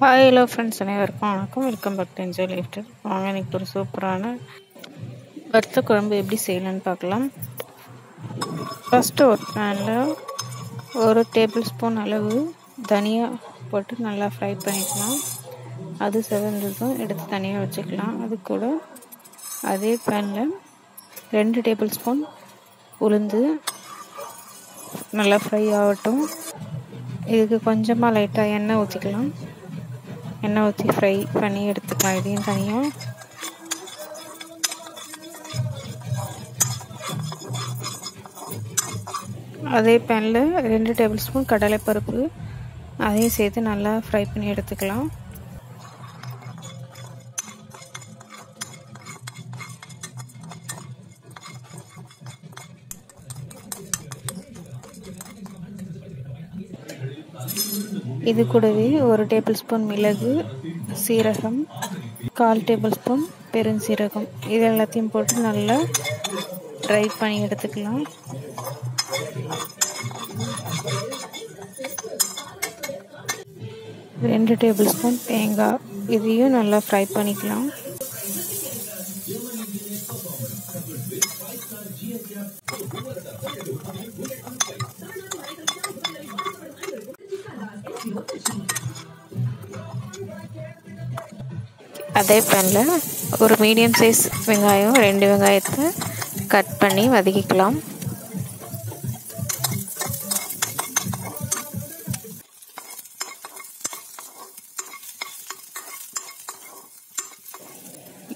Hi hello friends, அனைவருக்கும் வணக்கம். Welcome back to enjoy lifestyle. வாங்க இன்னைக்கு ஒரு சூப்பரான வறுத்த குழம்பு எப்படி செய்யலான்னு பார்க்கலாம். ஃபஸ்ட்டு ஒரு பேனில் ஒரு டேபிள் ஸ்பூன் அளவு தனியா போட்டு நல்லா ஃப்ரை பண்ணிக்கலாம். அது செவந்ததும் எடுத்து தனியாக வச்சுக்கலாம். அது கூட அதே பேனில் 2 டேபிள் ஸ்பூன் உளுந்து நல்லா ஃப்ரை ஆகட்டும். இதுக்கு கொஞ்சமாக லைட்டாக எண்ணெய் ஊற்றிக்கலாம். எண்ணெய் ஊற்றி ஃப்ரை பண்ணி எடுத்துக்கலாம். இதையும் தனியாக அதே பேனில் 2 டேபிள் ஸ்பூன் கடலைப்பருப்பு அதையும் சேர்த்து நல்லா ஃப்ரை பண்ணி எடுத்துக்கலாம். இது கூடவே 1 டேபிள் ஸ்பூன் மிளகு, சீரகம், 1/4 டேபிள் ஸ்பூன் பெருஞ்சீரகம் இது எல்லாத்தையும் போட்டு நல்லா ட்ரை பண்ணி எடுத்துக்கலாம். ரெண்டு டேபிள் ஸ்பூன் தேங்காய் இதையும் நல்லா ஃப்ரை பண்ணிக்கலாம். அதே பேனில் ஒரு மீடியம் சைஸ் வெங்காயம் 2 வெங்காயத்தை கட் பண்ணி வதக்கிக்கலாம்.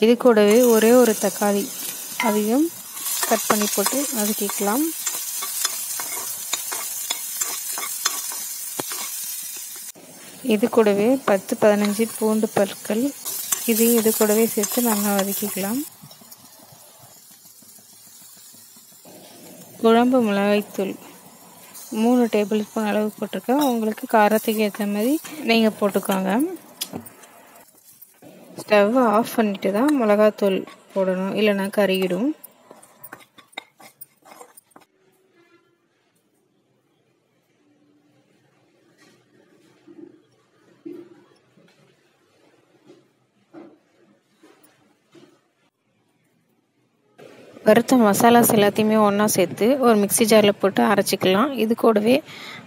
இது கூடவே ஒரே ஒரு தக்காளி அதையும் கட் பண்ணி போட்டு வதக்கிக்கலாம். இது கூடவே 10-15 பூண்டு பற்கள் இதையும் இது கூடவே சேர்த்து நல்லா வதக்கிக்கலாம். குழம்பு மிளகாய்த்தூள் 3 டேபிள் ஸ்பூன் அளவு போட்டிருக்கேன். உங்களுக்கு காரத்துக்கு ஏற்ற மாதிரி நீங்கள் போட்டுக்கோங்க. ஸ்டவ்வை ஆஃப் பண்ணிட்டு தான் மிளகாத்தூள் போடணும், இல்லைன்னா கருகிடும். வறுத்த மசாலாஸ் எல்லாத்தையுமே ஒன்றா சேர்த்து ஒரு மிக்ஸி ஜாரில் போட்டு அரைச்சிக்கலாம். இது கூடவே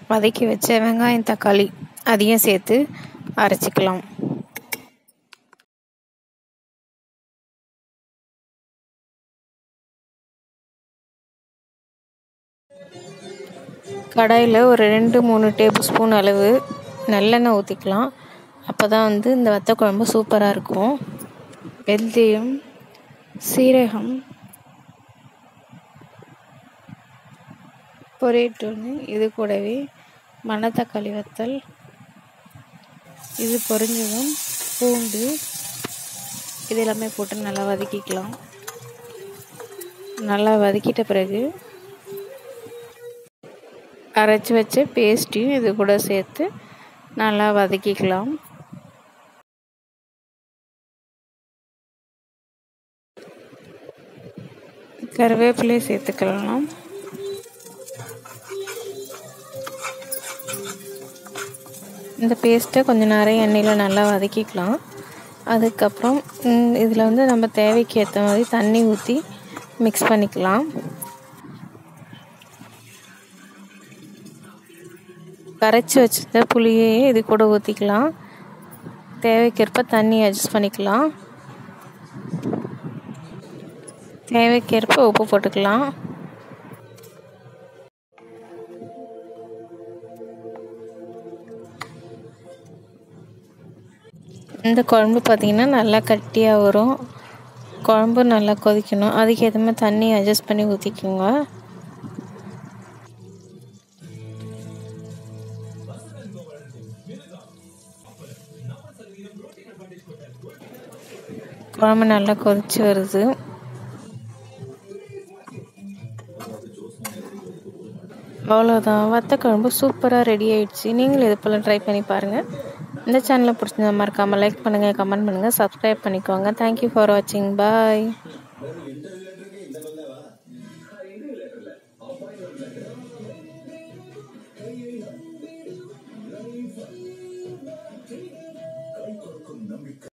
வதக்கி வச்ச வெங்காயம் தக்காளி அதையும் சேர்த்து அரைச்சிக்கலாம். கடாயில் ஒரு 2-3 டேபிள் ஸ்பூன் அளவு நல்லெண்ணெய் ஊற்றிக்கலாம். அப்போ தான் இந்த வத்த குழம்பு சூப்பராக இருக்கும். வெந்தயம், சீரகம் பொரியட்டோன்னு இது கூடவே மணத்தக்காளி வத்தல் இது பொரிஞ்சதும் பூண்டு இது எல்லாமே போட்டு நல்லா வதக்கிக்கலாம். நல்லா வதக்கிட்ட பிறகு அரைச்சி வச்ச பேஸ்ட்டையும் இது கூட சேர்த்து நல்லா வதக்கிக்கலாம். கருவேப்பிலையை சேர்த்துக்கலாம். இந்த பேஸ்ட்டை கொஞ்சம் நிறைய எண்ணெயில் நல்லா வதக்கிக்கலாம். அதுக்கப்புறம் இதில் நம்ம தேவைக்கு ஏற்ற மாதிரி தண்ணி ஊற்றி மிக்ஸ் பண்ணிக்கலாம். கரைச்சி வச்சிருந்த புளியே இது கூட ஊற்றிக்கலாம். தேவைக்கேற்ப தண்ணி அட்ஜஸ்ட் பண்ணிக்கலாம். தேவைக்கேற்ப உப்பு போட்டுக்கலாம். இந்த குழம்பு பார்த்திங்கன்னா நல்லா கட்டியாக வரும். குழம்பு நல்லா கொதிக்கணும். அதுக்கேற்ற மாதிரி தண்ணி அட்ஜஸ்ட் பண்ணி ஊற்றிக்கோங்க. குழம்பு நல்லா கொதிச்சு வருது. அவ்வளோதான், வத்த குழம்பு சூப்பராக ரெடி ஆயிடுச்சு. நீங்களும் இது போல் ட்ரை பண்ணி பாருங்கள். இந்த சேனலை பிடிச்சிருந்தா மறக்காமல் லைக் பண்ணுங்கள், கமெண்ட் பண்ணுங்கள், சப்ஸ்கிரைப் பண்ணிக்கோங்க. தேங்க்யூ ஃபார் வாட்சிங். பாய்.